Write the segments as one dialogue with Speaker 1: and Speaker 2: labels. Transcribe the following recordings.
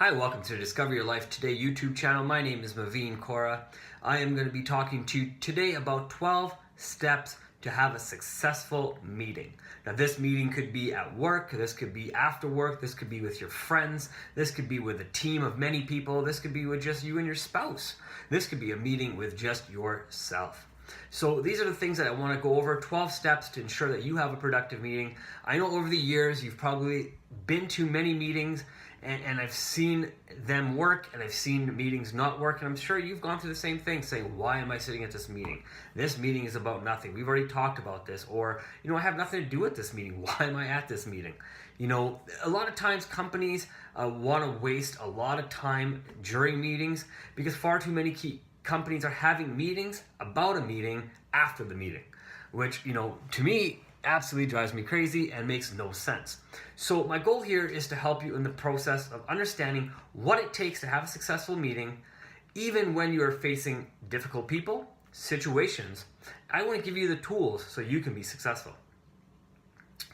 Speaker 1: Hi, welcome to Discover Your Life Today YouTube channel. My name is Maveen Kaura. I am going to be talking to you today about 12 steps to have a successful meeting. Now this meeting could be at work, this could be after work, this could be with your friends, this could be with a team of many people, this could be with just you and your spouse. This could be a meeting with just yourself. So these are the things that I want to go over, 12 steps to ensure that you have a productive meeting. I know over the years you've probably been to many meetings and I've seen them work and I've seen meetings not work, and I'm sure you've gone through the same thing saying, why am I sitting at this meeting? This meeting is about nothing. We've already talked about this. Or, I have nothing to do with this meeting. Why am I at this meeting? A lot of times companies want to waste a lot of time during meetings because far too many companies are having meetings about a meeting after the meeting, which, to me, absolutely drives me crazy and makes no sense. So my goal here is to help you in the process of understanding what it takes to have a successful meeting, even when you're facing difficult people, situations. I want to give you the tools so you can be successful.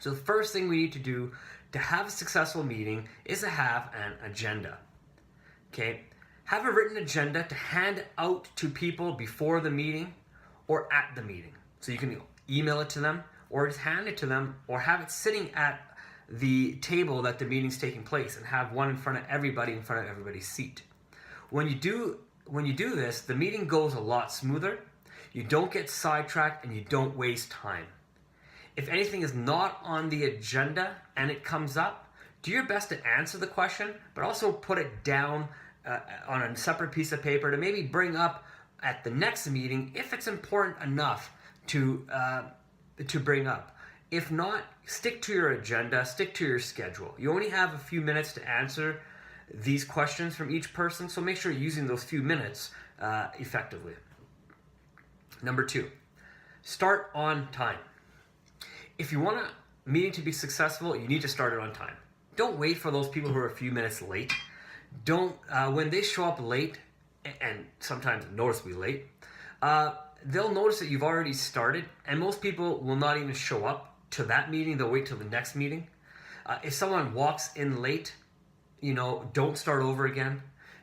Speaker 1: So the first thing we need to do to have a successful meeting is to have an agenda. Okay? Have a written agenda to hand out to people before the meeting or at the meeting. So you can email it to them or just hand it to them or have it sitting at the table that the meeting's taking place and have one in front of everybody's seat. When you do this, the meeting goes a lot smoother. You don't get sidetracked and you don't waste time. If anything is not on the agenda and it comes up, do your best to answer the question, but also put it down on a separate piece of paper to maybe bring up at the next meeting if it's important enough to bring up. If not, stick to your agenda, stick to your schedule. You only have a few minutes to answer these questions from each person, so make sure you're using those few minutes effectively. Number 2, start on time. If you want a meeting to be successful, you need to start it on time. Don't wait for those people who are a few minutes late. When they show up late, and sometimes noticeably late, they'll notice that you've already started, and most people will not even show up to that meeting. They'll wait till the next meeting. If someone walks in late, don't start over again.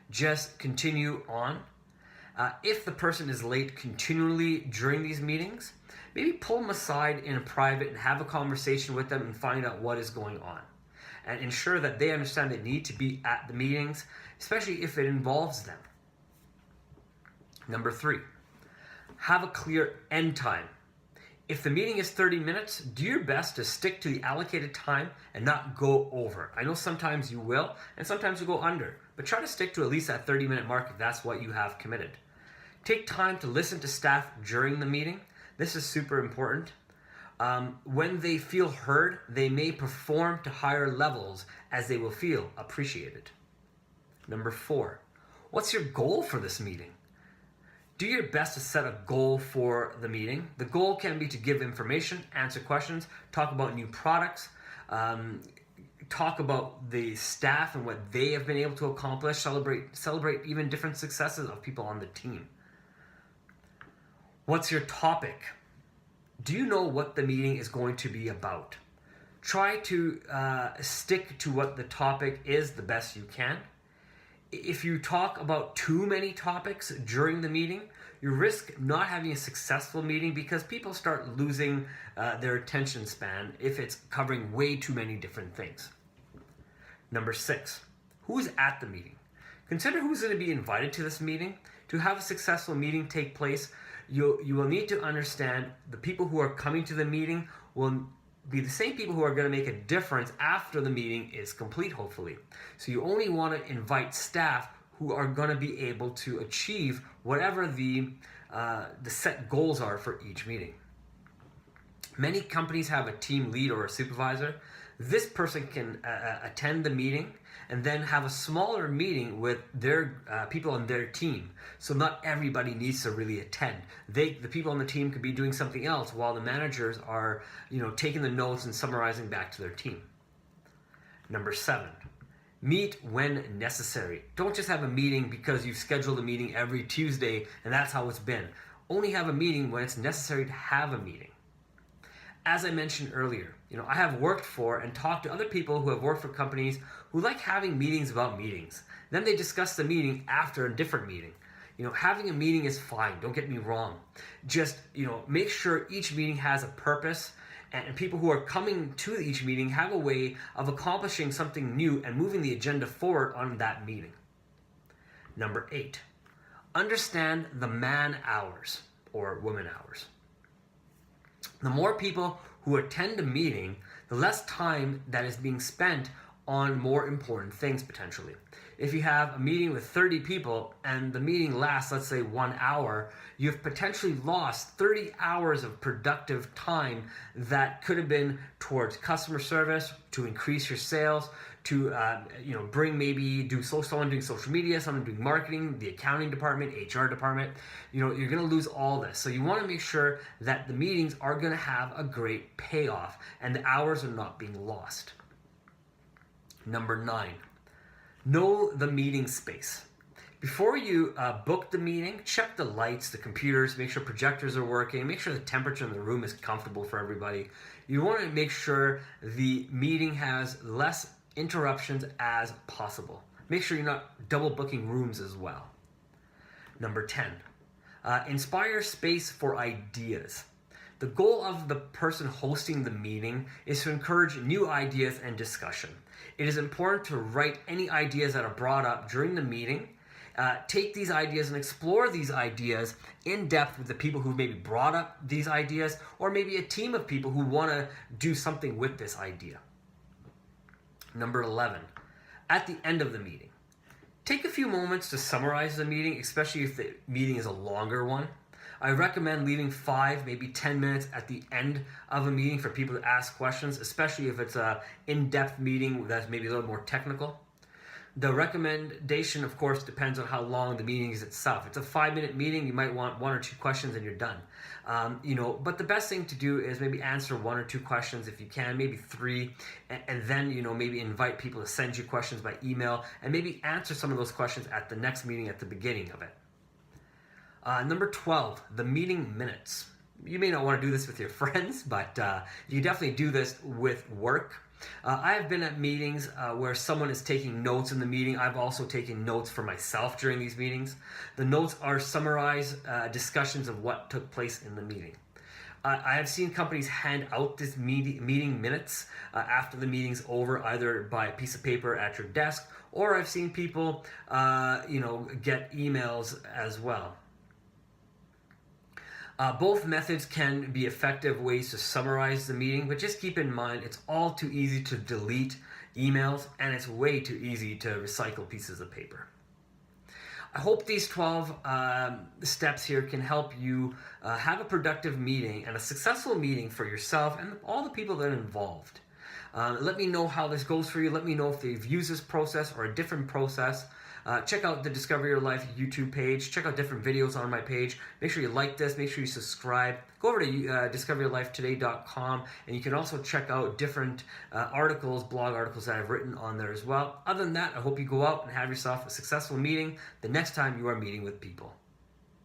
Speaker 1: Just continue on. If the person is late continually during these meetings, maybe pull them aside in a private and have a conversation with them and find out what is going on. And ensure that they understand they need to be at the meetings, especially if it involves them. Number 3, have a clear end time. If the meeting is 30 minutes, do your best to stick to the allocated time and not go over. I know sometimes you will, and sometimes you go under, but try to stick to at least that 30-minute mark if that's what you have committed. Take time to listen to staff during the meeting. This is super important. When they feel heard, they may perform to higher levels as they will feel appreciated. Number 4, what's your goal for this meeting? Do your best to set a goal for the meeting. The goal can be to give information, answer questions, talk about new products, talk about the staff and what they have been able to accomplish, celebrate even different successes of people on the team. What's your topic? Do you know what the meeting is going to be about? Try to stick to what the topic is the best you can. If you talk about too many topics during the meeting, you risk not having a successful meeting because people start losing their attention span if it's covering way too many different things. Number 6, who's at the meeting? Consider who's going to be invited to this meeting. To have a successful meeting take place, you will need to understand the people who are coming to the meeting will be the same people who are going to make a difference after the meeting is complete, hopefully. So you only want to invite staff who are going to be able to achieve whatever the set goals are for each meeting. Many companies have a team lead or a supervisor. This person can attend the meeting and then have a smaller meeting with their people on their team. So not everybody needs to really attend. The people on the team could be doing something else while the managers are, taking the notes and summarizing back to their team. Number 7, meet when necessary. Don't just have a meeting because you've scheduled a meeting every Tuesday and that's how it's been. Only have a meeting when it's necessary to have a meeting. as I mentioned earlier, I have worked for and talked to other people who have worked for companies who like having meetings about meetings. Then they discuss the meeting after a different meeting. Having a meeting is fine, don't get me wrong. Just, make sure each meeting has a purpose, and people who are coming to each meeting have a way of accomplishing something new and moving the agenda forward on that meeting. Number 8, understand the man hours or woman hours. The more people who attend a meeting, the less time that is being spent on more important things potentially. If you have a meeting with 30 people and the meeting lasts, let's say 1 hour, you've potentially lost 30 hours of productive time that could have been towards customer service, to increase your sales, to do someone doing social media, someone doing marketing, the accounting department, HR department. You're going to lose all this. So you want to make sure that the meetings are going to have a great payoff and the hours are not being lost. Number 9, know the meeting space. Before you book the meeting, check the lights, the computers, make sure projectors are working, make sure the temperature in the room is comfortable for everybody. You want to make sure the meeting has less interruptions as possible. Make sure you're not double booking rooms as well. Number 10, inspire space for ideas. The goal of the person hosting the meeting is to encourage new ideas and discussion. It is important to write any ideas that are brought up during the meeting. Take these ideas and explore these ideas in depth with the people who maybe brought up these ideas, or maybe a team of people who want to do something with this idea. Number 11, at the end of the meeting, take a few moments to summarize the meeting, especially if the meeting is a longer one. I recommend leaving 5, maybe 10 minutes at the end of a meeting for people to ask questions, especially if it's an in-depth meeting that's maybe a little more technical. The recommendation, of course, depends on how long the meeting is itself. If it's a 5-minute meeting, you might want 1 or 2 questions and you're done. But the best thing to do is maybe answer 1 or 2 questions if you can, maybe 3, and then, maybe invite people to send you questions by email, and maybe answer some of those questions at the next meeting at the beginning of it. Number 12, the meeting minutes. You may not want to do this with your friends, but you definitely do this with work. I have been at meetings where someone is taking notes in the meeting. I've also taken notes for myself during these meetings. The notes are summarized discussions of what took place in the meeting. I have seen companies hand out this meeting minutes after the meeting's over, either by a piece of paper at your desk, or I've seen people, get emails as well. Both methods can be effective ways to summarize the meeting, but just keep in mind it's all too easy to delete emails, and it's way too easy to recycle pieces of paper. I hope these 12 steps here can help you have a productive meeting and a successful meeting for yourself and all the people that are involved. Let me know how this goes for you. Let me know if you've used this process or a different process. Check out the Discover Your Life YouTube page. Check out different videos on my page. Make sure you like this. Make sure you subscribe. Go over to discoveryourlifetoday.com, and you can also check out different blog articles that I've written on there as well. Other than that, I hope you go out and have yourself a successful meeting the next time you are meeting with people.